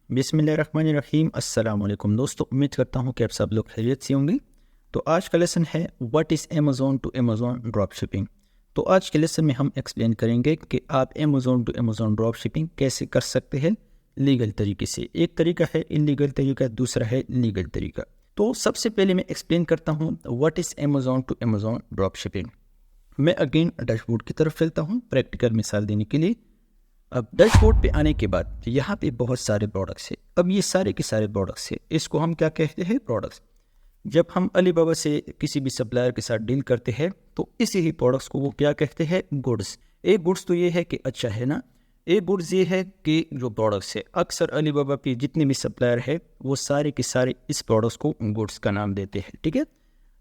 बिस्मिल्लाहिर्रहमानिर्रहीम। अस्सलाम वालेकुम दोस्तों, उम्मीद करता हूँ कि आप सब लोग खैरियत से होंगे। तो आज का लेसन है what is Amazon to Amazon drop shipping. तो आज के लेसन में हम एक्सप्लेन करेंगे कि आप Amazon to Amazon drop shipping कैसे कर सकते हैं लीगल तरीके से। एक तरीका है इलीगल तरीका, दूसरा है लीगल तरीका। तो सबसे पहले मैं एक्सप्लेन करता हूँ what is Amazon to Amazon drop shipping. मैं अगेन डैशबोर्ड की तरफ चलता हूँ प्रैक्टिकल मिसाल देने के लिए। अब डैशबोर्ड पे आने के बाद यहाँ पे बहुत सारे प्रोडक्ट्स हैं। अब ये सारे के सारे प्रोडक्ट्स हैं, इसको हम क्या कहते हैं? प्रोडक्ट्स। जब हम अलीबाबा से किसी भी सप्लायर के साथ डील करते हैं तो इसी ही प्रोडक्ट्स को वो क्या कहते हैं? गुड्स। एक गुड्स तो ये है कि अच्छा है ना, एक गुड्स ये है कि जो प्रोडक्ट्स है, अक्सर अलीबाबा पे जितने भी सप्लायर है वो सारे के सारे इस प्रोडक्ट्स को गुड्स का नाम देते हैं, ठीक है।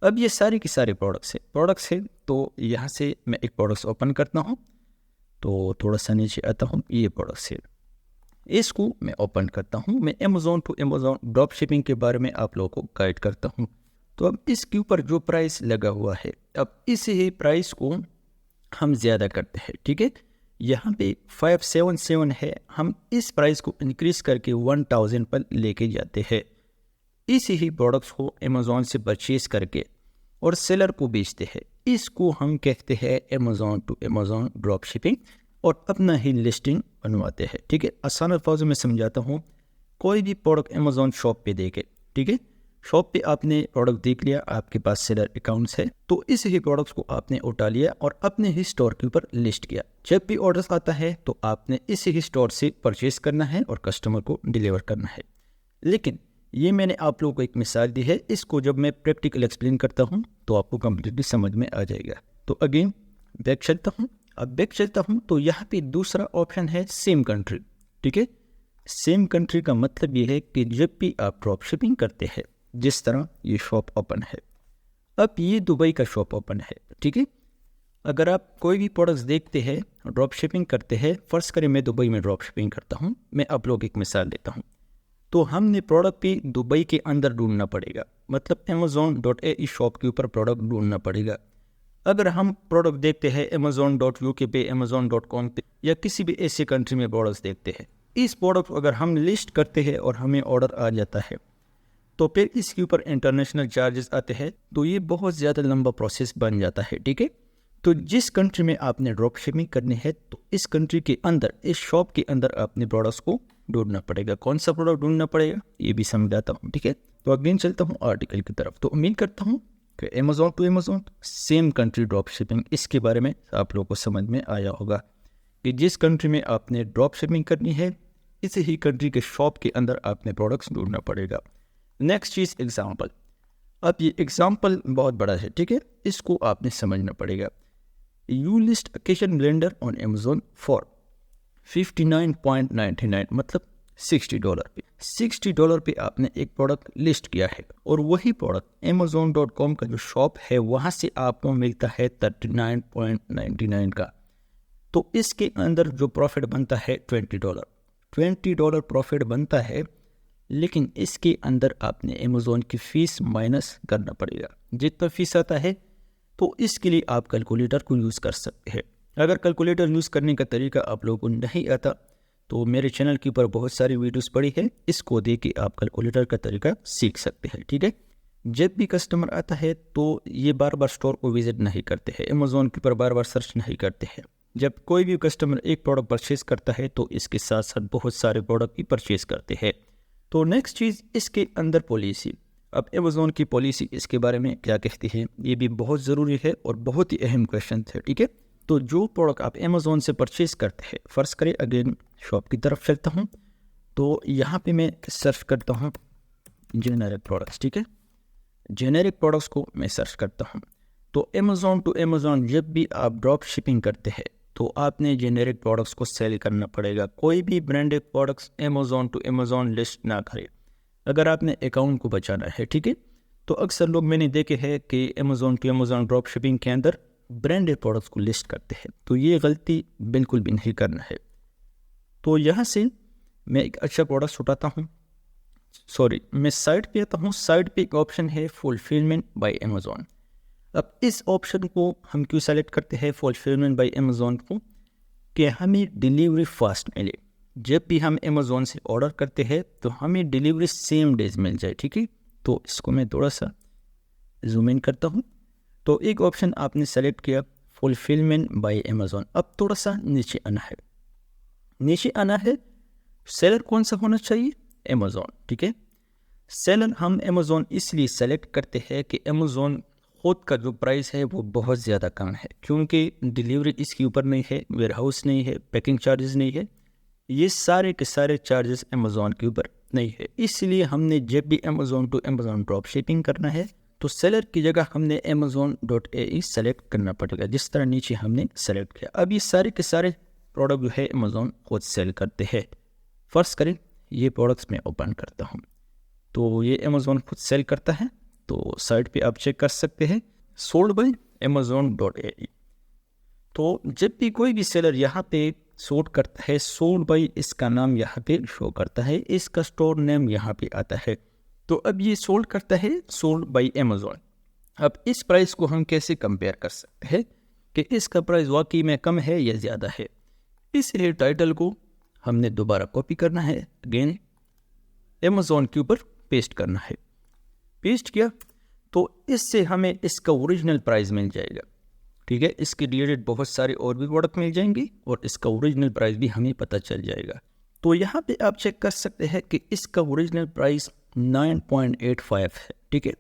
अब ये सारे के सारे प्रोडक्ट्स है तो यहाँ से मैं एक प्रोडक्ट्स ओपन करता हूँ। तो थोड़ा सा नीचे आता हूँ, ये प्रोडक्ट्स है, इसको मैं ओपन करता हूँ। मैं Amazon to Amazon drop shipping के बारे में आप लोगों को गाइड करता हूँ। तो अब इसके ऊपर जो प्राइस लगा हुआ है, अब इसी ही प्राइस को हम ज़्यादा करते हैं, ठीक है। यहाँ पे 577 है, हम इस प्राइस को इंक्रीज करके 1000 पर लेके जाते हैं। इसी ही प्रोडक्ट्स को अमेज़ॉन से परचेज करके और सेलर को बेचते हैं। इसको हम कहते हैं Amazon to Amazon drop shipping और अपना ही लिस्टिंग बनवाते हैं, ठीक है। आसान अल्फाज़ों में समझाता हूँ। कोई भी प्रोडक्ट अमेज़ॉन शॉप पे देखे, ठीक है, शॉप पे आपने प्रोडक्ट देख लिया, आपके पास सेलर अकाउंट्स है, तो इस ही प्रोडक्ट्स को आपने उठा लिया और अपने ही स्टोर के ऊपर लिस्ट किया। जब भी ऑर्डर आता है तो आपने इसी ही स्टोर से परचेज करना है और कस्टमर को डिलीवर करना है। लेकिन ये मैंने आप लोगों को एक मिसाल दी है, इसको जब मैं प्रैक्टिकल एक्सप्लेन करता हूँ तो आपको कंप्लीटली समझ में आ जाएगा। तो अगेन बैक चलता हूँ। अब बैक चलता हूँ तो यहाँ पे दूसरा ऑप्शन है सेम कंट्री, ठीक है। सेम कंट्री का मतलब ये है कि जब भी आप ड्रॉप शिपिंग करते हैं, जिस तरह ये शॉप ओपन है, अब ये दुबई का शॉप ओपन है, ठीक है। अगर आप कोई भी प्रोडक्ट्स देखते हैं, ड्रॉप शिपिंग करते हैं, फर्स्ट करें मैं दुबई में ड्रॉप शिपिंग करता हूँ, मैं आप लोग एक मिसाल देता हूँ। तो हमने प्रोडक्ट भी दुबई के अंदर ढूंढना पड़ेगा, मतलब amazon.ae शॉप के ऊपर प्रोडक्ट ढूंढना पड़ेगा। अगर हम प्रोडक्ट देखते हैं amazon.uk पे, amazon.com पे या किसी भी ऐसे कंट्री में प्रोडक्ट्स देखते हैं, इस प्रोडक्ट अगर हम लिस्ट करते हैं और हमें ऑर्डर आ जाता है तो फिर इसके ऊपर इंटरनेशनल चार्जेस आते हैं, तो ये बहुत ज़्यादा लंबा प्रोसेस बन जाता है, ठीक है। तो जिस कंट्री में आपने ड्रॉप शिपिंग करनी है तो इस कंट्री के अंदर, इस शॉप के अंदर अपने प्रोडक्ट्स को ढूंढना पड़ेगा। कौन सा प्रोडक्ट ढूंढना पड़ेगा ये भी समझाता हूँ, ठीक है। तो अगेन चलता हूँ आर्टिकल की तरफ। तो उम्मीद करता हूँ कि Amazon to Amazon same country drop shipping, इसके बारे में आप लोगों को समझ में आया होगा कि जिस कंट्री में आपने ड्रॉप शिपिंग करनी है, इसी ही कंट्री के शॉप के अंदर आपने प्रोडक्ट्स ढूंढना पड़ेगा। नेक्स्ट चीज़ एग्जाम्पल। अब ये एग्जाम्पल बहुत बड़ा है, ठीक है, इसको आपने समझना पड़ेगा। You list kitchen blender on Amazon for 59.99, मतलब $60 पे। $60 पे आपने एक प्रोडक्ट लिस्ट किया है और वही प्रोडक्ट amazon.com का जो शॉप है वहाँ से आपको मिलता है 39.99 का। तो इसके अंदर जो प्रॉफिट बनता है $20 प्रॉफिट बनता है। लेकिन इसके अंदर आपने अमेज़ॉन की फ़ीस माइनस करना पड़ेगा। जितना फ़ीस आता है तो इसके लिए आप कैलकुलेटर को यूज़ कर सकते हैं। अगर कैलकुलेटर यूज़ करने का तरीका आप लोगों को नहीं आता तो मेरे चैनल के ऊपर बहुत सारी वीडियोस पड़ी है, इसको देख के आप कैलकुलेटर का तरीका सीख सकते हैं, ठीक है। जब भी कस्टमर आता है तो ये बार बार स्टोर को विजिट नहीं करते हैं, अमेज़ॉन के ऊपर बार बार सर्च नहीं करते हैं। जब कोई भी कस्टमर एक प्रोडक्ट परचेज़ करता है तो इसके साथ साथ बहुत सारे प्रोडक्ट भी परचेज़ करते हैं। तो नेक्स्ट चीज़ इसके अंदर पॉलिसी। अब अमेज़ॉन की पॉलिसी इसके बारे में क्या कहती है, ये भी बहुत ज़रूरी है और बहुत ही अहम क्वेश्चन है, ठीक है। तो जो प्रोडक्ट आप अमेज़ॉन से परचेज करते हैं, फर्ज करें अगेन शॉप की तरफ चलता हूँ, तो यहाँ पे मैं सर्च करता हूँ जेनेरिक प्रोडक्ट्स, ठीक है। जेनेरिक प्रोडक्ट्स को मैं सर्च करता हूँ। तो अमेज़ॉन टू अमेज़ॉन जब भी आप ड्रॉप शिपिंग करते हैं तो आपने जेनेरिक प्रोडक्ट्स को सेल करना पड़ेगा। कोई भी branded products Amazon to Amazon list ना करें अगर आपने अकाउंट को बचाना है, ठीक है। तो अक्सर लोग मैंने देखे हैं कि Amazon to Amazon drop shipping के अंदर ब्रांडेड प्रोडक्ट्स को लिस्ट करते हैं, तो ये गलती बिल्कुल भी नहीं करना है। तो यहाँ से मैं एक अच्छा प्रोडक्ट उठाता हूँ, मैं साइट पे आता हूँ। साइट पे एक ऑप्शन है फुलफिलमेंट बाय अमेज़ॉन। अब इस ऑप्शन को हम क्यों सेलेक्ट करते हैं फुलफिलमेंट बाय अमेज़ॉन को, कि हमें डिलीवरी फास्ट मिले, जब भी हम अमेज़ोन से ऑर्डर करते हैं तो हमें डिलीवरी सेम डेज मिल जाए, ठीक है। तो इसको मैं थोड़ा सा जूम इन करता हूँ। तो एक ऑप्शन आपने सेलेक्ट किया फुलफिलमेंट बाय अमेज़ोन। अब थोड़ा सा नीचे आना है, सेलर कौन सा होना चाहिए, अमेज़ोन, ठीक है। सेलर हम अमेज़ोन इसलिए सेलेक्ट करते हैं कि अमेज़ोन खुद का जो प्राइस है वो बहुत ज़्यादा कम है, क्योंकि डिलीवरी इसके ऊपर नहीं है, वेयर हाउस नहीं है, पैकिंग चार्जेस नहीं है, ये सारे के सारे चार्जेस अमेज़ोन के ऊपर नहीं है। इसलिए हमने जब भी Amazon to Amazon drop shipping करना है तो सेलर की जगह हमने amazon.ae सेलेक्ट करना पड़ेगा, जिस तरह नीचे हमने सेलेक्ट किया। अब ये सारे के सारे प्रोडक्ट जो है अमेज़ोन खुद सेल करते हैं। फर्स्ट करें ये प्रोडक्ट्स मैं ओपन करता हूँ, तो ये अमेज़ोन खुद सेल करता है। तो साइट पे आप चेक कर सकते हैं सोल्ड बाय amazon.ae। तो जब भी कोई भी सेलर यहाँ पे सोल्ड करता है, सोल्ड बाय इसका नाम यहाँ पे शो करता है, इसका स्टोर नेम यहाँ पे आता है। तो अब ये सोल्ड करता है सोल्ड बाय अमेज़ोन। अब इस प्राइस को हम कैसे कंपेयर कर सकते हैं कि इसका प्राइस वाकई में कम है या ज़्यादा है। इसलिए टाइटल को हमने दोबारा कॉपी करना है, अगेन अमेज़ोन के ऊपर पेस्ट करना है। पेस्ट किया तो इससे हमें इसका ओरिजिनल प्राइस मिल जाएगा, ठीक है। इसके रिलेटेड बहुत सारे और भी प्रोडक्ट मिल जाएंगे और इसका ओरिजिनल प्राइस भी हमें पता चल जाएगा। तो यहाँ पे आप चेक कर सकते हैं कि इसका ओरिजिनल प्राइस 9.85 है, ठीक है।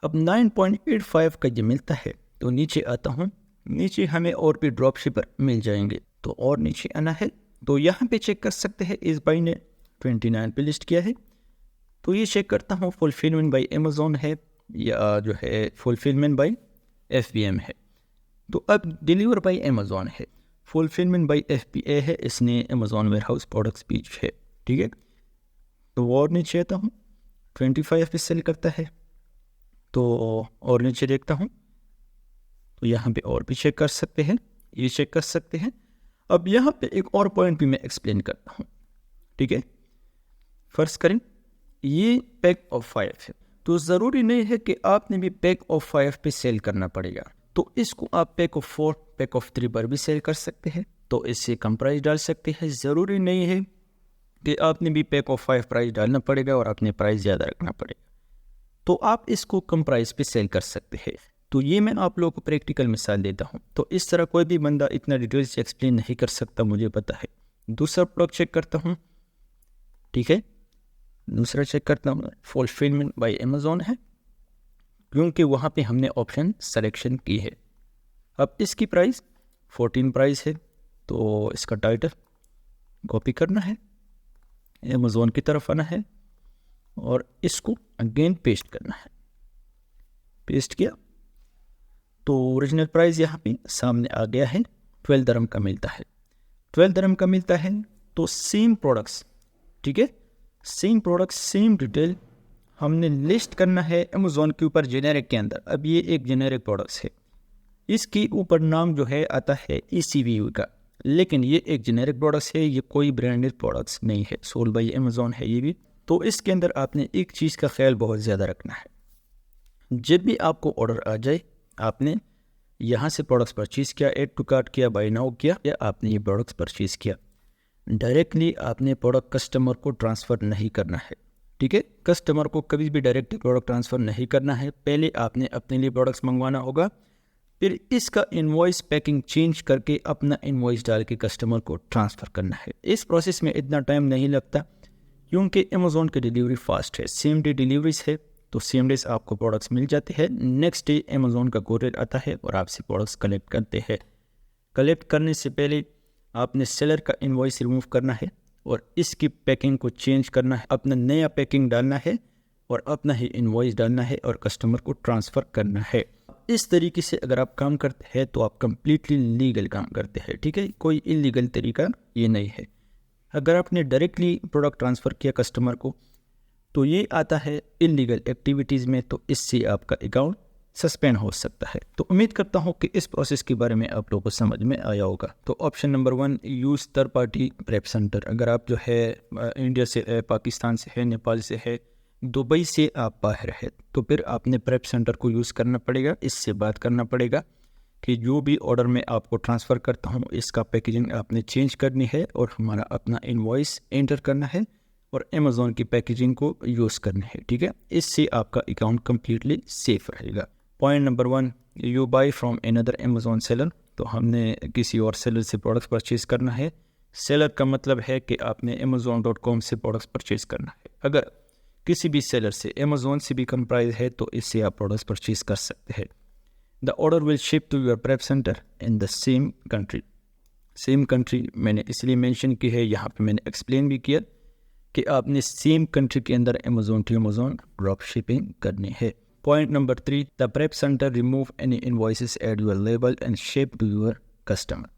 अब 9.85 का जो मिलता है तो नीचे आता हूँ, नीचे हमें और भी ड्रॉप शिपर मिल जाएंगे, तो और नीचे आना है। तो यहाँ पे चेक कर सकते हैं इस भाई ने 29 पे लिस्ट किया है, तो ये चेक करता हूँ फुलफिलमेंट बाय अमेज़ोन है या जो है फुलफिलमेंट बाय FBM है। तो अब डिलीवर बाय अमेज़ोन है, फुलफिलमेंट बाय FBA है, इसने अमेज़ोन वेयर हाउस प्रोडक्ट्स बीच है, ठीक है। तो और नीचे आता हूँ 25 पे सेल करता है, तो और नीचे देखता हूँ तो यहाँ पे और भी चेक कर सकते हैं, ये चेक कर सकते हैं। अब यहाँ पे एक और पॉइंट भी मैं एक्सप्लेन करता हूँ, ठीक है। फर्स्ट करें ये पैक ऑफ 5 है, तो ज़रूरी नहीं है कि आपने भी पैक ऑफ 5 पे सेल करना पड़ेगा, तो इसको आप पैक ऑफ 4 पैक ऑफ 3 पर भी सेल कर सकते हैं, तो इससे कम प्राइस डाल सकते हैं। ज़रूरी नहीं है कि आपने भी पैक ऑफ 5 प्राइस डालना पड़ेगा और आपने प्राइस ज़्यादा रखना पड़ेगा, तो आप इसको कम प्राइस पे सेल कर सकते हैं। तो ये मैं आप लोगों को प्रैक्टिकल मिसाल देता हूँ, तो इस तरह कोई भी बंदा इतना डिटेल से एक्सप्लेन नहीं कर सकता, मुझे पता है। दूसरा प्रोडक्ट चेक करता हूँ, ठीक है, दूसरा चेक करता हूँ फुलफिलमेंट बाय अमेज़ोन है, क्योंकि वहाँ पे हमने ऑप्शन सेलेक्शन की है। अब इसकी प्राइस 14 प्राइस है, तो इसका टाइटल कॉपी करना है, अमेज़ोन की तरफ आना है और इसको अगेन पेस्ट करना है। पेस्ट किया तो ओरिजिनल प्राइस यहाँ पे सामने आ गया है, 12 दिरहम का मिलता है, 12 दिरहम का मिलता है। तो सेम प्रोडक्ट्स, ठीक है, सेम प्रोडक्ट सेम डिटेल हमने लिस्ट करना है अमेज़ोन के ऊपर जेनेरिक के अंदर। अब ये एक जेनेरिक प्रोडक्ट्स है, इसके ऊपर नाम जो है आता है ECVU का, लेकिन ये एक जेनेरिक प्रोडक्ट्स है, ये कोई ब्रांडेड प्रोडक्ट्स नहीं है, सोल्ड बाय अमेज़ोन है ये भी। तो इसके अंदर आपने एक चीज़ का ख्याल बहुत ज़्यादा रखना है, जब भी आपको ऑर्डर आ जाए आपने यहाँ से प्रोडक्ट्स परचेज़ किया, ऐड टू कार्ट किया, बाय नाउ किया, या आपने ये प्रोडक्ट्स परचेज़ किया, डायरेक्टली आपने प्रोडक्ट कस्टमर को ट्रांसफ़र नहीं करना है, ठीक है। कस्टमर को कभी भी डायरेक्टली प्रोडक्ट ट्रांसफ़र नहीं करना है, पहले आपने अपने लिए प्रोडक्ट्स मंगवाना होगा, फिर इसका इनवॉइस पैकिंग चेंज करके अपना इनवॉइस डाल के कस्टमर को ट्रांसफ़र करना है। इस प्रोसेस में इतना टाइम नहीं लगता, क्योंकि अमेज़ोन की डिलीवरी फास्ट है, सेम डे डिलीवरीज है, तो सेम डेज आपको प्रोडक्ट्स मिल जाते हैं। नेक्स्ट डे अमेज़ोन का कोरियर आता है और आपसे प्रोडक्ट्स कलेक्ट करते हैं। कलेक्ट करने से पहले आपने सेलर का इनवॉइस रिमूव करना है और इसकी पैकिंग को चेंज करना है, अपना नया पैकिंग डालना है और अपना ही इनवॉइस डालना है और कस्टमर को ट्रांसफ़र करना है। इस तरीके से अगर आप काम करते हैं तो आप कम्प्लीटली लीगल काम करते हैं, ठीक है, कोई इलीगल तरीका ये नहीं है। अगर आपने डायरेक्टली प्रोडक्ट ट्रांसफ़र किया कस्टमर को तो ये आता है इलीगल एक्टिविटीज़ में, तो इससे आपका अकाउंट सस्पेंड हो सकता है। तो उम्मीद करता हूँ कि इस प्रोसेस के बारे में आप लोगों को समझ में आया होगा। तो option number 1 use third party prep centre. अगर आप जो है इंडिया से है, पाकिस्तान से है, नेपाल से है, दुबई से आप बाहर है, तो फिर आपने प्रेप सेंटर को यूज़ करना पड़ेगा, इससे बात करना पड़ेगा कि जो भी ऑर्डर मैं आपको ट्रांसफ़र करता हूँ इसका पैकेजिंग आपने चेंज करनी है और हमारा अपना इनवॉइस एंटर करना है और अमेज़ॉन की पैकेजिंग को यूज़ करनी है, ठीक है। इससे आपका अकाउंट कम्प्लीटली सेफ रहेगा। Point number 1, you by from another Amazon seller. तो हमने किसी और सेलर से प्रोडक्ट्स परचेज़ करना है। सेलर का मतलब है कि आपने amazon.com से प्रोडक्ट्स परचेज़ करना है। अगर किसी भी सेलर से अमेज़ॉन से भी कम प्राइस है तो इससे आप प्रोडक्ट्स परचेज़ कर सकते हैं। The order will ship to your prep centre in the same country. Same country मैंने इसलिए मेंशन की है, यहाँ पे मैंने एक्सप्लेन भी किया कि आपने सेम कंट्री के अंदर Amazon to Amazon drop shipping करनी है। Point number 3, the prep centre remove any invoices, add your label and ship to your customer.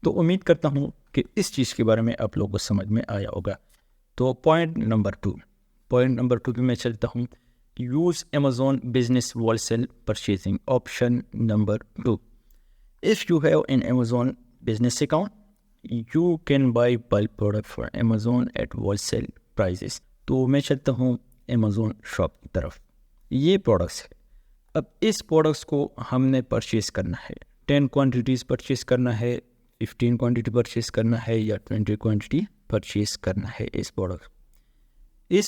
तो उम्मीद करता हूँ कि इस चीज़ के बारे में आप लोगों को समझ में आया होगा। तो पॉइंट नंबर 2 पे मैं चलता हूँ। Use Amazon business wholesale purchasing. Option number 2, if you have an Amazon business account you can buy bulk product for Amazon at wholesale prices. तो मैं चलता हूँ अमेज़ॉन शॉप की तरफ। ये प्रोडक्ट्स है। अब इस प्रोडक्ट्स को हमने परचेज़ करना है, 10 क्वान्टिटीज़ परचेज़ करना है, 15 क्वांटिटी परचेज़ करना है या 20 क्वांटिटी परचेज़ करना है। इस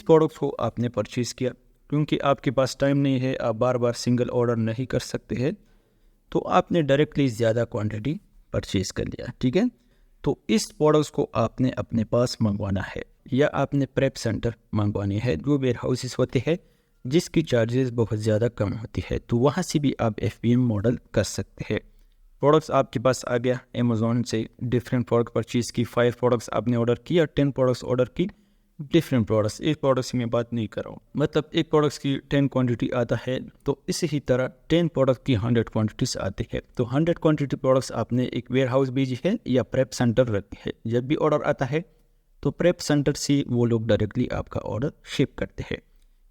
प्रोडक्ट को आपने परचेज़ किया, क्योंकि आपके पास टाइम नहीं है, आप बार बार सिंगल ऑर्डर नहीं कर सकते हैं, तो आपने डायरेक्टली ज़्यादा क्वांटिटी परचेज़ कर लिया, ठीक है। तो इस प्रोडक्ट्स को आपने अपने पास मंगवाना है या आपने प्रेप सेंटर मंगवानी है, जो वेयर हाउसेस होते हैं जिसकी चार्जेस बहुत ज़्यादा कम होती है, तो वहाँ से भी आप FBM मॉडल कर सकते हैं। प्रोडक्ट्स आपके पास आ गया, अमेज़ॉन से डिफरेंट प्रोडक्ट परचेज़ की, 5 प्रोडक्ट्स आपने ऑर्डर किया, 10 प्रोडक्ट्स ऑर्डर की, डिफरेंट प्रोडक्ट्स। एक प्रोडक्ट्स की मैं बात नहीं कर रहा हूँ, मतलब एक प्रोडक्ट्स की 10 क्वांटिटी आता है तो इसी ही तरह 10 प्रोडक्ट की 100 क्वांटिटीज आती है। तो 100 क्वांटिटी प्रोडक्ट्स आपने एक वेयर हाउस भेजी है या प्रेप सेंटर रखी है। जब भी ऑर्डर आता है तो प्रेप सेंटर से वो लोग डायरेक्टली आपका ऑर्डर शिप करते हैं।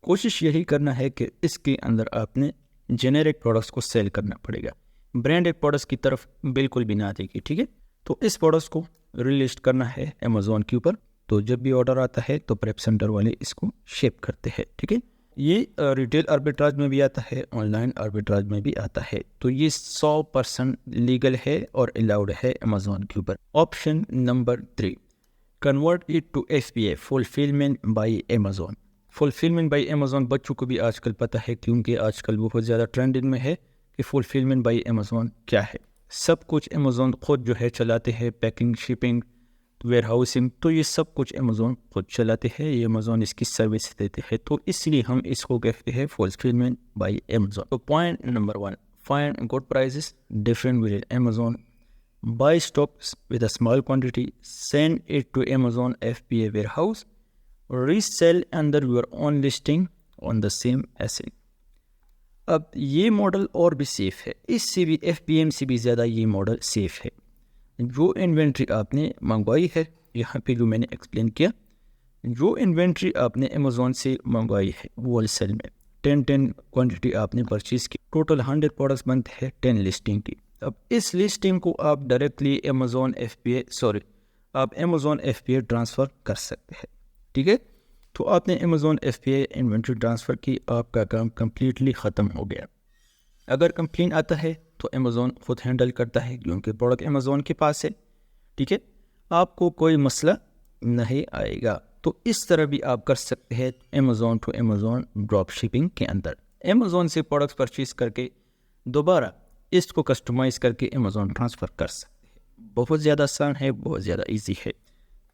कोशिश यही करना है कि इसके अंदर आपने जेनेरिक प्रोडक्ट्स को सेल करना पड़ेगा, ब्रांडेड प्रोडक्ट्स की तरफ बिल्कुल भी ना देखिए, ठीक है। तो इस प्रोडक्ट्स को रिलिस्ट करना है अमेज़ॉन के ऊपर, तो जब भी ऑर्डर आता है तो प्रेप सेंटर वाले इसको शिप करते हैं, ठीक है। ये रिटेल आर्बिट्राज में भी आता है, ऑनलाइन आर्बिट्राज में भी आता है, तो ये 100% लीगल है और अलाउड है अमेज़ॉन के ऊपर। Option number 3, convert it to FBA, fulfilment by Amazon. Fulfilment by Amazon बच्चों को भी आजकल पता है, क्योंकि आजकल बहुत ज़्यादा ट्रेंडिंग में है कि फुलफिलमेंट बाई अमेज़ॉन क्या है। सब कुछ अमेज़ॉन खुद जो है चलाते हैं, पैकिंग, शिपिंग, वेयर हाउसिंग, तो ये सब कुछ अमेज़ॉन खुद चलाते हैं, ये अमेज़ॉन इसकी सर्विस देते हैं, तो इसलिए हम इसको कहते हैं फुलफिलमेंट बाई अमेज़ॉन। तो point number 1, find good prices different with Amazon, buy stocks with a small quantity, send it to Amazon FBA warehouse, resell under your own listing on the same asset। अब ये model और भी safe है, इससे भी FBM से भी ज़्यादा ये मॉडल सेफ है। जो इन्वेंट्री आपने मंगवाई है, यहाँ पे जो मैंने एक्सप्लेन किया, जो इन्वेंट्री आपने अमेज़ॉन से मंगवाई है होलसेल में 10 क्वांटिटी आपने परचेज़ की, टोटल 100 प्रोडक्ट्स बनते हैं 10 लिस्टिंग की। अब इस लिस्टिंग को आप डायरेक्टली अमेज़ॉन FBA ट्रांसफ़र कर सकते हैं, ठीक है। तो आपने अमेज़ॉन FBA इन्वेंट्री ट्रांसफ़र की, आपका काम कम्प्लीटली ख़त्म हो गया। अगर कंप्लेन आता है तो अमेज़ॉन खुद हैंडल करता है, क्योंकि प्रोडक्ट अमेज़ॉन के पास है, ठीक है, आपको कोई मसला नहीं आएगा। तो इस तरह भी आप कर सकते हैं Amazon to Amazon drop shipping के अंदर। अमेज़ॉन से प्रोडक्ट्स परचेज़ करके दोबारा इसको कस्टमाइज़ करके अमेज़ॉन ट्रांसफ़र कर सकते हैं। बहुत ज़्यादा आसान है, बहुत ज़्यादा ईजी है।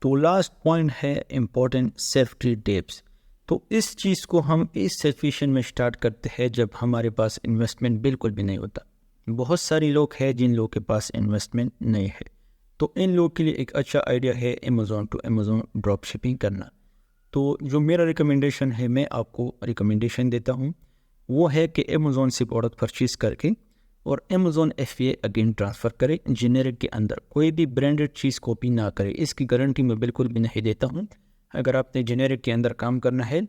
तो लास्ट पॉइंट है इम्पोर्टेंट सेफ्टी टिप्स। तो इस चीज़ को हम इस सिचुएशन में स्टार्ट करते हैं जब हमारे पास इन्वेस्टमेंट बिल्कुल भी नहीं होता। बहुत सारे लोग हैं जिन लोगों के पास इन्वेस्टमेंट नहीं है, तो इन लोगों के लिए एक अच्छा आइडिया है Amazon to Amazon drop shipping करना। तो जो मेरा रिकमेंडेशन है, मैं आपको रिकमेंडेशन देता हूँ, वो है कि अमेज़ॉन से प्रोडक्ट परचेज़ करके और अमेज़ॉन FBA अगेन ट्रांसफ़र करें। जेनेरिक के अंदर कोई भी ब्रांडेड चीज़ कॉपी ना करें, इसकी गारंटी मैं बिल्कुल भी नहीं देता हूँ। अगर आपने जेनेरिक के अंदर काम करना है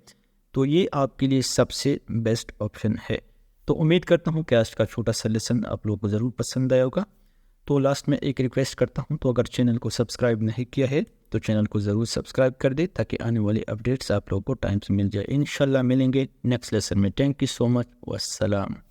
तो ये आपके लिए सबसे बेस्ट ऑप्शन है। तो उम्मीद करता हूँ कि आज का छोटा सा लेसन आप लोगों को ज़रूर पसंद आया होगा। तो लास्ट में एक रिक्वेस्ट करता हूँ, तो अगर चैनल को सब्सक्राइब नहीं किया है तो चैनल को ज़रूर सब्सक्राइब कर दे, ताकि आने वाली अपडेट्स आप लोगों को टाइम से मिल जाए। इंशाल्लाह मिलेंगे नेक्स्ट लेसन में। Thank you so much, वस्सलाम।